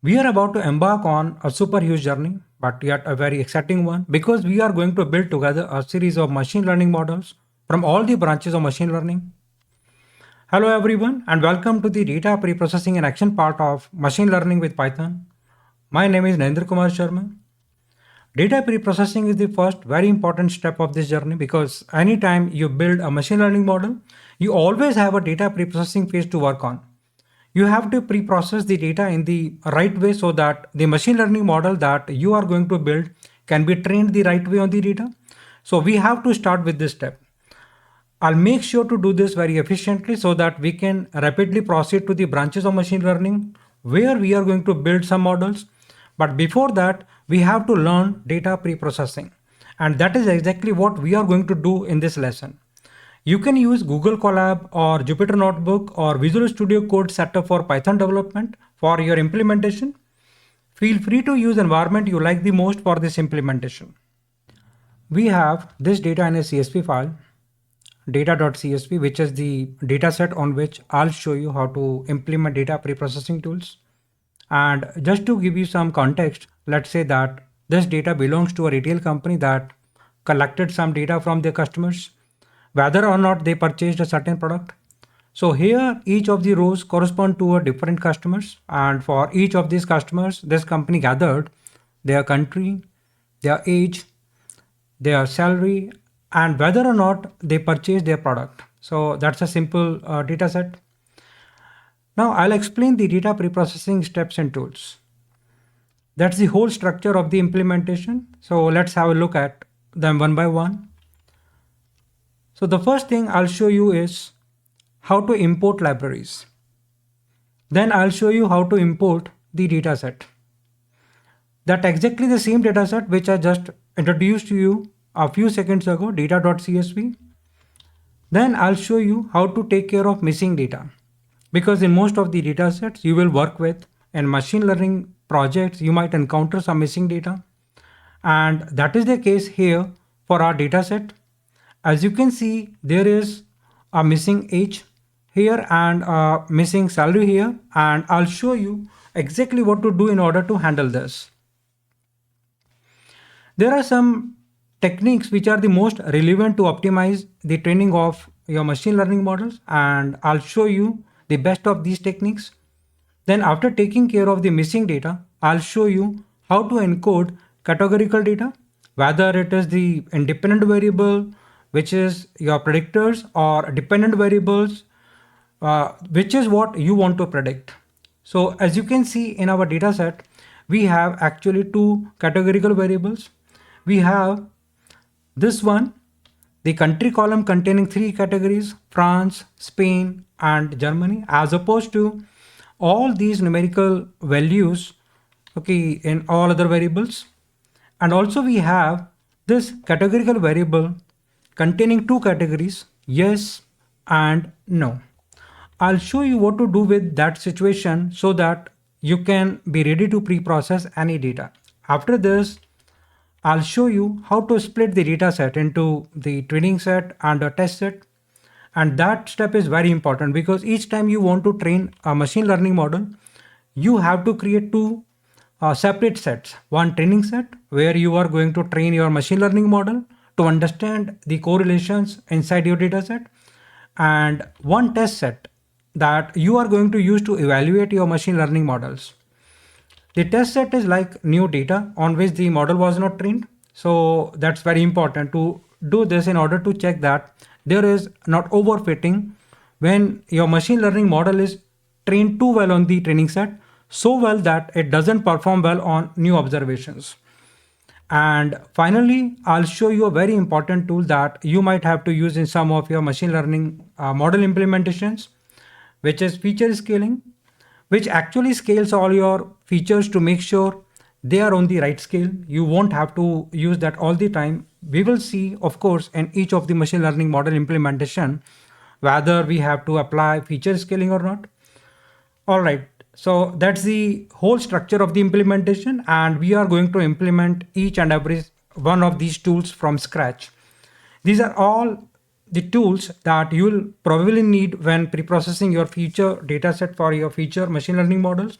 We are about to embark on a super huge journey, but yet a very exciting one because we are going to build together a series of machine learning models from all the branches of machine learning. Hello, everyone, and welcome to the data preprocessing and action part of machine learning with Python. My name is Narendra Kumar Sharma. Data preprocessing is the first very important step of this journey because anytime you build a machine learning model, you always have a data preprocessing phase to work on. You have to pre-process the data in the right way so that the machine learning model that you are going to build can be trained the right way on the data. So we have to start with this step. I'll make sure to do this very efficiently so that we can rapidly proceed to the branches of machine learning where we are going to build some models. But before that, we have to learn data pre-processing. And that is exactly what we are going to do in this lesson. You can use Google Colab or Jupyter Notebook or Visual Studio Code setup for Python development for your implementation. Feel free to use environment you like the most for this implementation. We have this data in a CSV file, data.csv, which is the dataset on which I'll show you how to implement data preprocessing tools. And just to give you some context, let's say that this data belongs to a retail company that collected some data from their customers, whether or not they purchased a certain product. So here, each of the rows correspond to a different customers. And for each of these customers, this company gathered their country, their age, their salary, and whether or not they purchased their product. So that's a simple data set. Now I'll explain the data preprocessing steps and tools. That's the whole structure of the implementation. So let's have a look at them one by one. So the first thing I'll show you is how to import libraries. Then I'll show you how to import the dataset. That's exactly the same dataset which I just introduced to you a few seconds ago, data.csv. Then I'll show you how to take care of missing data. Because in most of the datasets you will work with in machine learning projects, you might encounter some missing data. And that is the case here for our dataset. As you can see, there is a missing age here and a missing salary here. And I'll show you exactly what to do in order to handle this. There are some techniques which are the most relevant to optimize the training of your machine learning models, and I'll show you the best of these techniques. Then after taking care of the missing data, I'll show you how to encode categorical data, whether it is the independent variable, which is your predictors, or dependent variables, which is what you want to predict. So as you can see in our data set, we have actually two categorical variables. We have this one, the country column containing three categories, France, Spain, and Germany, as opposed to all these numerical values, okay, in all other variables. And also we have this categorical variable containing two categories, yes and no. I'll show you what to do with that situation so that you can be ready to pre-process any data. After this, I'll show you how to split the data set into the training set and a test set. And that step is very important because each time you want to train a machine learning model, you have to create two separate sets. One training set where you are going to train your machine learning model to understand the correlations inside your data set, and one test set that you are going to use to evaluate your machine learning models. The test set is like new data on which the model was not trained. So that's very important to do this in order to check that there is not overfitting when your machine learning model is trained too well on the training set, so well that it doesn't perform well on new observations. And finally, I'll show you a very important tool that you might have to use in some of your machine learning model implementations, which is feature scaling, which actually scales all your features to make sure they are on the right scale. You won't have to use that all the time. We will see, of course, in each of the machine learning model implementation, whether we have to apply feature scaling or not. All right, so that's the whole structure of the implementation, and we are going to implement each and every one of these tools from scratch. These are all the tools that you'll probably need when pre-processing your future dataset for your future machine learning models.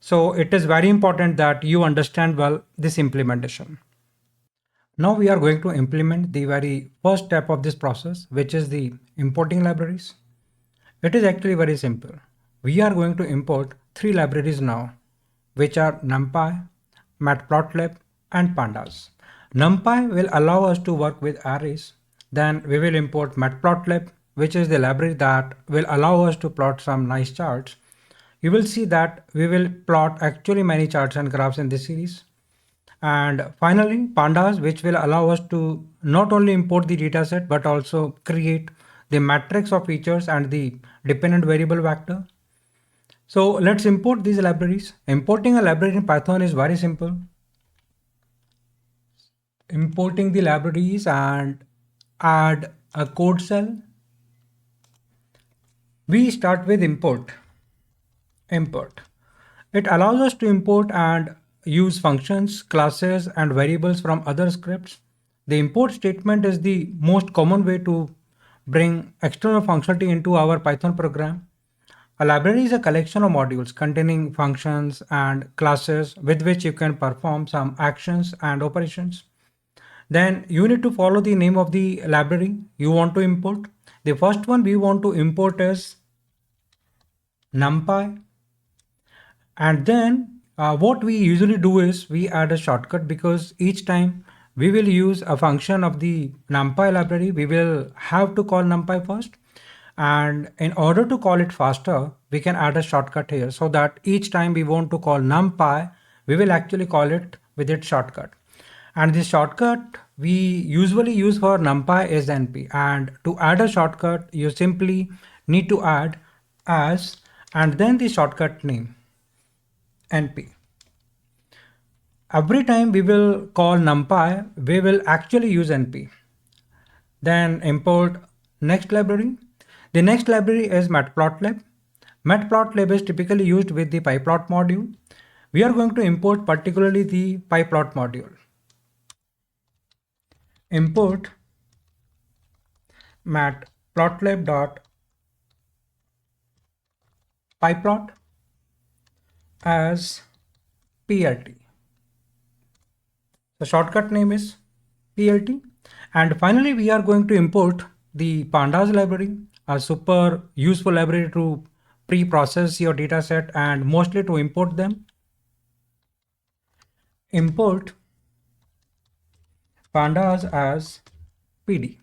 So it is very important that you understand well this implementation. Now we are going to implement the very first step of this process, which is the importing libraries. It is actually very simple. We are going to import three libraries now, which are NumPy, Matplotlib, and Pandas. NumPy will allow us to work with arrays. Then we will import Matplotlib, which is the library that will allow us to plot some nice charts. You will see that we will plot actually many charts and graphs in this series. And finally, pandas, which will allow us to not only import the dataset, but also create the matrix of features and the dependent variable vector. So let's import these libraries. Importing a library in Python is very simple. Importing the libraries and add a code cell. We start with import. Import. It allows us to import and use functions, classes, and variables from other scripts. The import statement is the most common way to bring external functionality into our Python program. A library is a collection of modules containing functions and classes with which you can perform some actions and operations. Then you need to follow the name of the library you want to import. The first one we want to import is NumPy. And then what we usually do is we add a shortcut, because each time we will use a function of the NumPy library, we will have to call NumPy first. And in order to call it faster, we can add a shortcut here, so that each time we want to call NumPy, we will actually call it with its shortcut. And the shortcut we usually use for NumPy is NP. And to add a shortcut, you simply need to add as and then the shortcut name. NP. Every time we will call NumPy, we will actually use NP. Then import next library. The next library is Matplotlib. Matplotlib is typically used with the pyplot module. We are going to import particularly the pyplot module. Import matplotlib.pyplot as PLT. The shortcut name is PLT. And finally, we are going to import the pandas library, a super useful library to pre-process your dataset and mostly to import them. Import pandas as PD.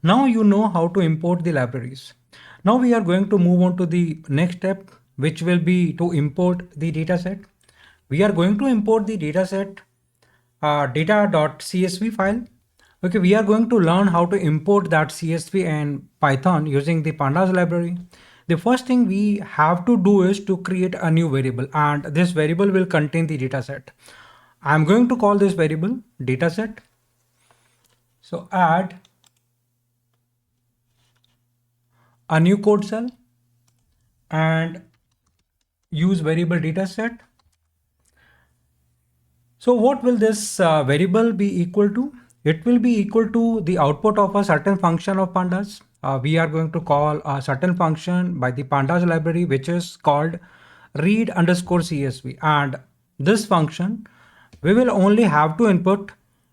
Now you know how to import the libraries. Now we are going to move on to the next step, which will be to import the dataset. We are going to import the dataset data.csv file. Okay, we are going to learn how to import that CSV in Python using the pandas library. The first thing we have to do is to create a new variable, and this variable will contain the dataset. I'm going to call this variable dataset. So add a new code cell and use variable dataset. So what will this variable be equal to? It will be equal to the output of a certain function of pandas. We are going to call a certain function by the pandas library, which is called read underscore CSV. And this function, we will only have to input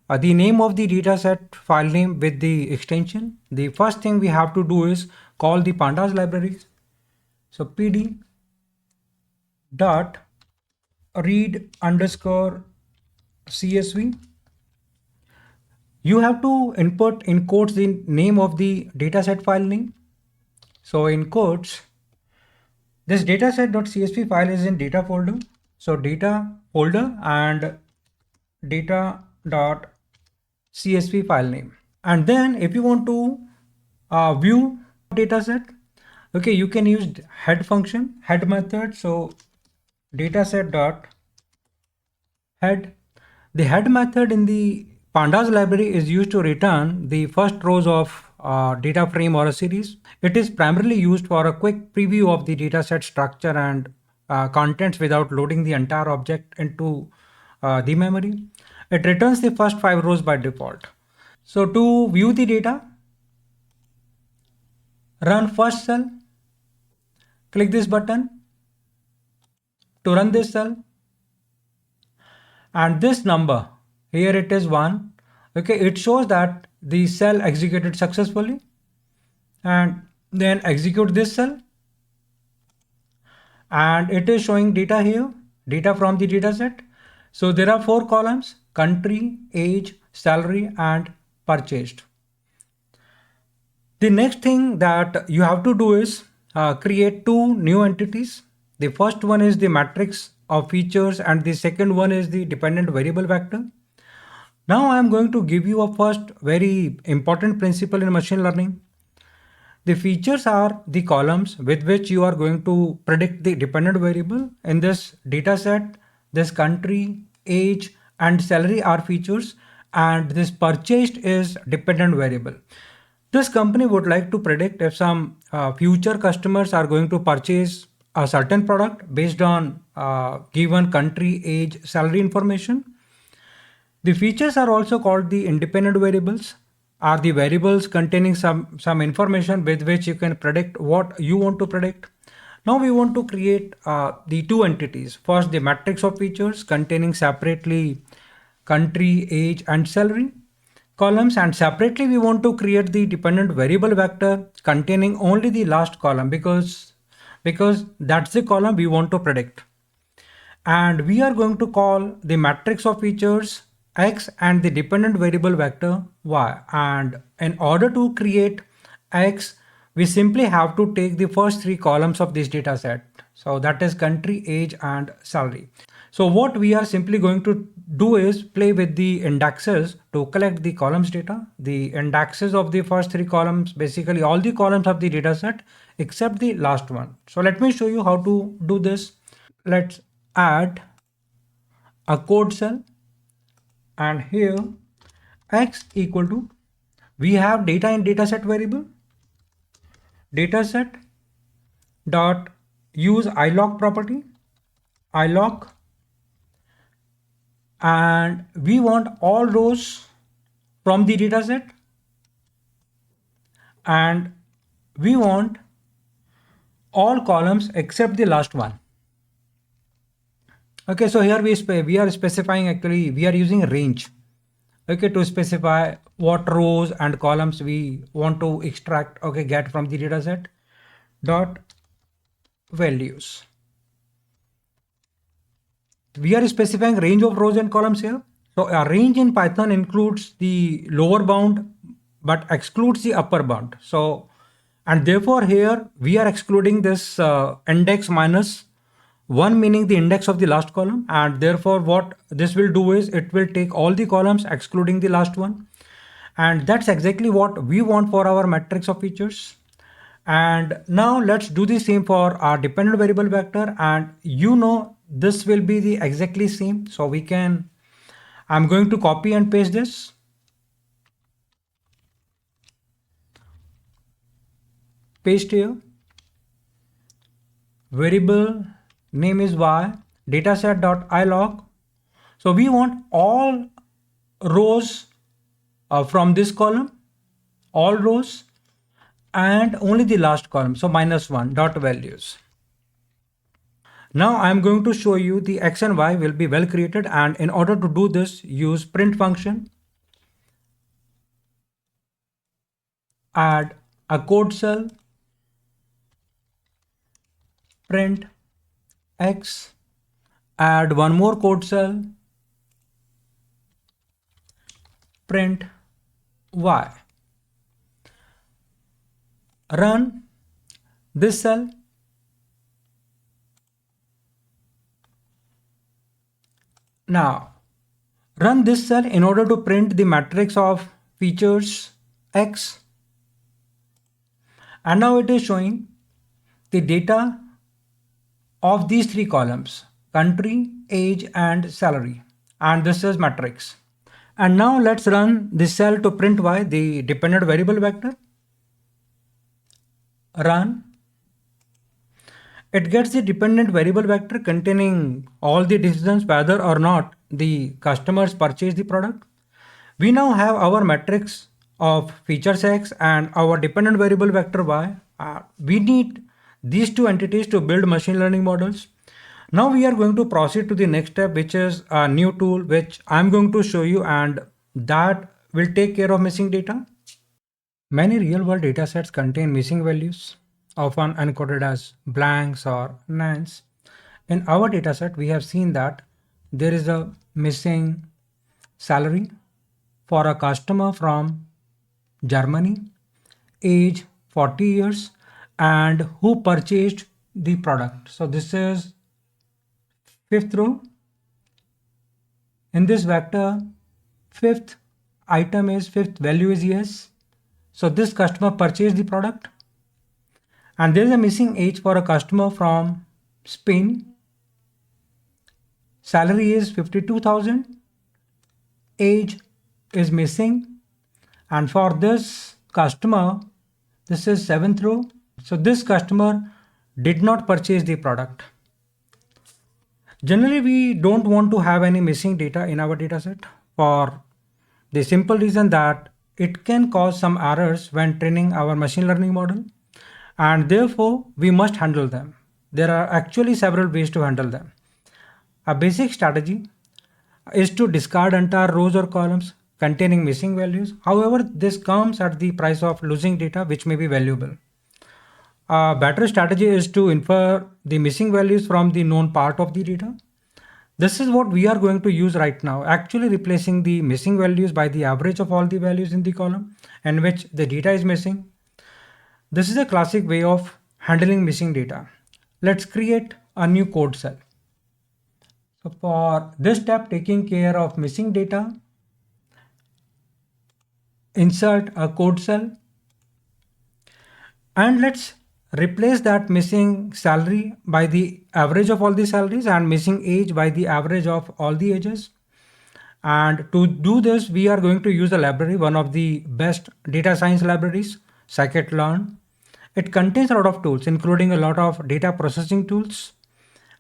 the name of the dataset file name with the extension. The first thing we have to do is call the pandas library. So pd dot read underscore CSV. You have to input in quotes the name of the dataset file name. So in quotes, this dataset.csv file is in data folder. So data folder and data.csv file name. And then if you want to view dataset, okay, you can use head function, head method. So dataset.head. The head method in the pandas library is used to return the first rows of data frame or a series. It is primarily used for a quick preview of the dataset structure and contents without loading the entire object into the memory. It returns the first 5 rows by default. So to view the data, run first cell, click this button, to run this cell, and this number here it is 1. Okay, it shows that the cell executed successfully, and then execute this cell, and it is showing data here, data from the data set. So there are 4 columns: country, age, salary, and purchased. The next thing that you have to do is create 2 new entities. The first one is the matrix of features, and the second one is the dependent variable vector. Now I am going to give you a first very important principle in machine learning. The features are the columns with which you are going to predict the dependent variable. In this data set, this country, age, and salary are features, and this purchased is dependent variable. This company would like to predict if some future customers are going to purchase a certain product based on given country, age, salary information. The features are also called the independent variables, are the variables containing some information with which you can predict what you want to predict. Now we want to create the 2 entities. First, the matrix of features containing separately country, age, and salary columns, and separately we want to create the dependent variable vector containing only the last column, because that's the column we want to predict. And we are going to call the matrix of features x and the dependent variable vector y. And in order to create x, we simply have to take the first 3 columns of this data set. So that is country, age, and salary. So what we are simply going to do is play with the indexes to collect the columns data. The indexes of the first 3 columns, basically all the columns of the data set except the last one. So let me show you how to do this. Let's add a code cell, and here x equal to, we have data in dataset variable, dataset dot use ilog property, ilog, and we want all rows from the dataset, and we want all columns except the last one. Okay, so here we are specifying, actually we are using range, okay, to specify what rows and columns we want to extract, okay, get from the dataset. Dot values. We are specifying range of rows and columns here. So a range in Python includes the lower bound but excludes the upper bound. So, and therefore here we are excluding this index minus 1, meaning the index of the last column, and therefore what this will do is it will take all the columns excluding the last one, and that's exactly what we want for our matrix of features. And now let's do the same for our dependent variable vector, and this will be the exactly same. So I'm going to copy and paste this. Paste here. Variable name is y, dataset.ilog. So we want all rows from this column, all rows, and only the last column, so -1 dot values. Now I'm going to show you the x and y will be well created, and in order to do this, use print function, add a code cell, print x, add one more code cell, print y. Run this cell. Now run this cell in order to print the matrix of features x, and now it is showing the data of these 3 columns: country, age, and salary, and this is matrix. And now let's run this cell to print y, the dependent variable vector. Run. It gets the dependent variable vector containing all the decisions whether or not the customers purchase the product. We now have our matrix of features x and our dependent variable vector y. We need these 2 entities to build machine learning models. Now we are going to proceed to the next step, which is a new tool which I'm going to show you, and that will take care of missing data. Many real-world datasets contain missing values, often encoded as blanks or nans. In our dataset, we have seen that there is a missing salary for a customer from Germany, age 40 years, and who purchased the product. So this is fifth row. In this vector, fifth fifth value is yes. So this customer purchased the product. And there is a missing age for a customer from Spain. Salary is 52,000. Age is missing. And for this customer, this is seventh row. So this customer did not purchase the product. Generally, we don't want to have any missing data in our dataset for the simple reason that it can cause some errors when training our machine learning model, and therefore we must handle them. There are actually several ways to handle them. A basic strategy is to discard entire rows or columns containing missing values. However, this comes at the price of losing data which may be valuable. A better strategy is to infer the missing values from the known part of the data. This is what we are going to use right now, actually replacing the missing values by the average of all the values in the column in which the data is missing. This is a classic way of handling missing data. Let's create a new code cell. So for this step, taking care of missing data, insert a code cell, and let's replace that missing salary by the average of all the salaries and missing age by the average of all the ages. And to do this, we are going to use a library, one of the best data science libraries, scikit-learn. It contains a lot of tools, including a lot of data processing tools.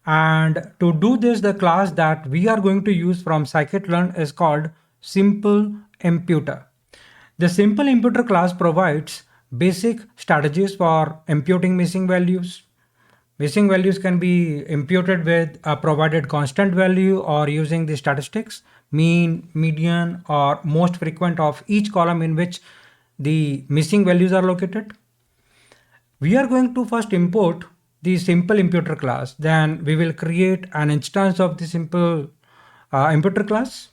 And to do this, the class that we are going to use from scikit-learn is called Simple Imputer. The Simple Imputer class provides basic strategies for imputing missing values. Missing values can be imputed with a provided constant value or using the statistics, mean, median, or most frequent of each column in which the missing values are located. We are going to first import the simple imputer class. Then we will create an instance of the simple imputer class.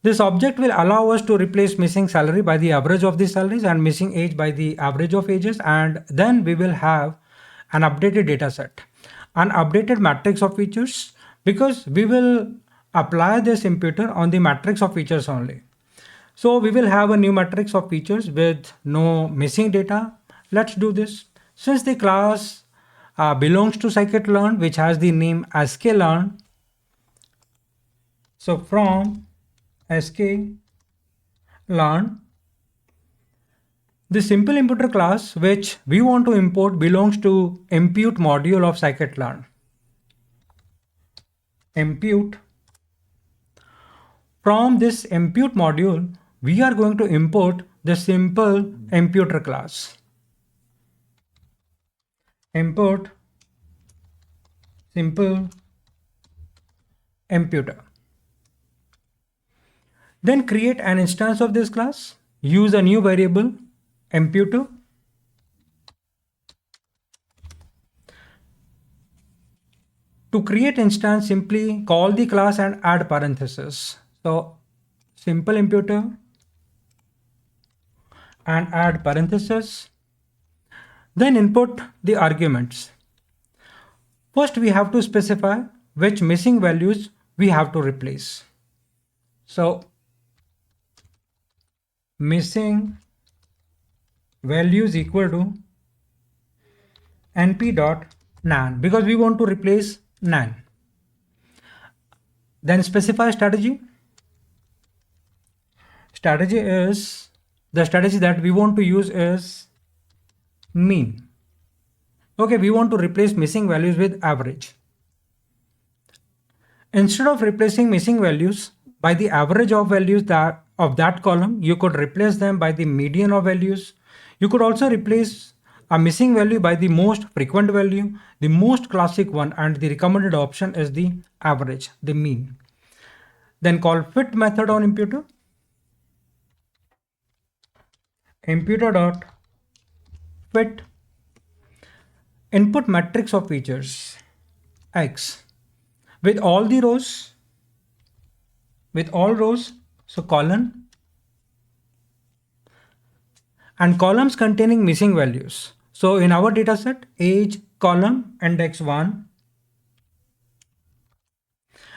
This object will allow us to replace missing salary by the average of the salaries and missing age by the average of ages. And then we will have an updated data set, an updated matrix of features, because we will apply this imputer on the matrix of features only. So we will have a new matrix of features with no missing data. Let's do this. Since the class belongs to scikit-learn, which has the name sklearn, so from sklearn, the simple imputer class which we want to import belongs to impute module of scikit-learn. Impute. From this impute module, we are going to import the simple imputer class. Import simple imputer. Then create an instance of this class. Use a new variable imputer. To create instance, simply call the class and add parentheses. So simple imputer and add parentheses. Then input the arguments. First, we have to specify which missing values we have to replace. So missing values equal to np.nan, because we want to replace nan. Then specify strategy. The strategy that we want to use is mean. Okay, we want to replace missing values with average. Instead of replacing missing values by the average of values of that column, you could replace them by the median of values. You could also replace a missing value by the most frequent value, the most classic one, and the recommended option is the average, the mean. Then call fit method on imputer. Imputer dot fit input matrix of features X with all the rows, with all rows, so column, and columns containing missing values. So in our data set, age column index 1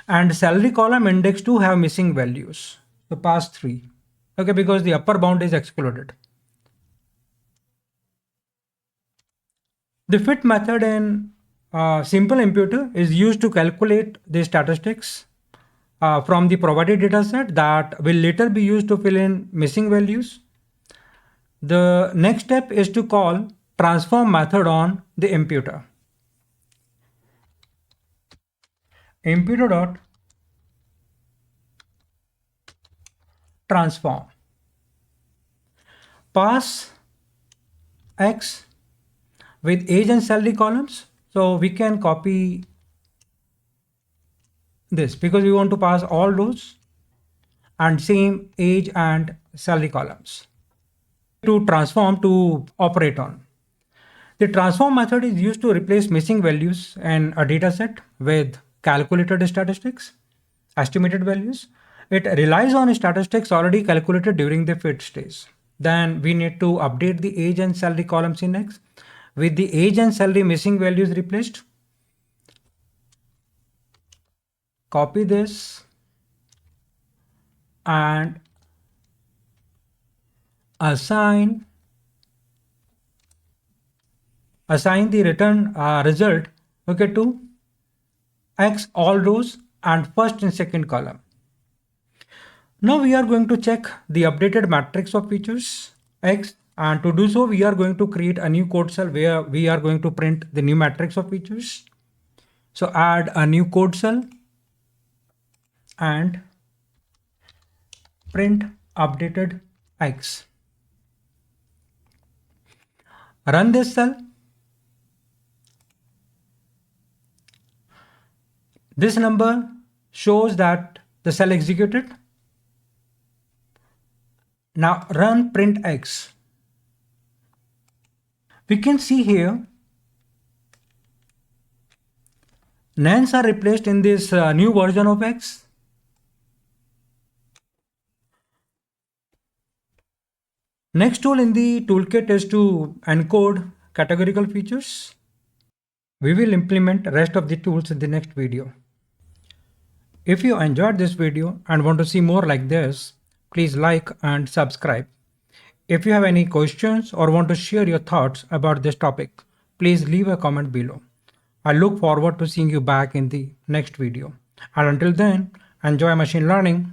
and salary column index 2 have missing values. So pass 3. Okay, because the upper bound is excluded. The fit method in simple imputer is used to calculate the statistics from the provided data set that will later be used to fill in missing values. The next step is to call transform method on the imputer. Imputer dot transform. Pass X with age and salary columns. So we can copy this because we want to pass all rows and same age and salary columns to transform to operate on. The transform method is used to replace missing values in a data set with calculated statistics, estimated values. It relies on statistics already calculated during the fit stage. Then we need to update the age and salary columns in X with the age and salary missing values replaced. Copy this and assign the return result, okay, to X all rows and first and second column. Now we are going to check the updated matrix of features X, and to do so we are going to create a new code cell where we are going to print the new matrix of features. So add a new code cell and print updated X. Run this cell. This number shows that the cell executed. Now run print X. We can see here nans are replaced in this new version of X. Next tool in the toolkit is to encode categorical features. We will implement rest of the tools in the next video. If you enjoyed this video and want to see more like this, please like and subscribe. If you have any questions or want to share your thoughts about this topic, please leave a comment below. I look forward to seeing you back in the next video. And until then, enjoy machine learning.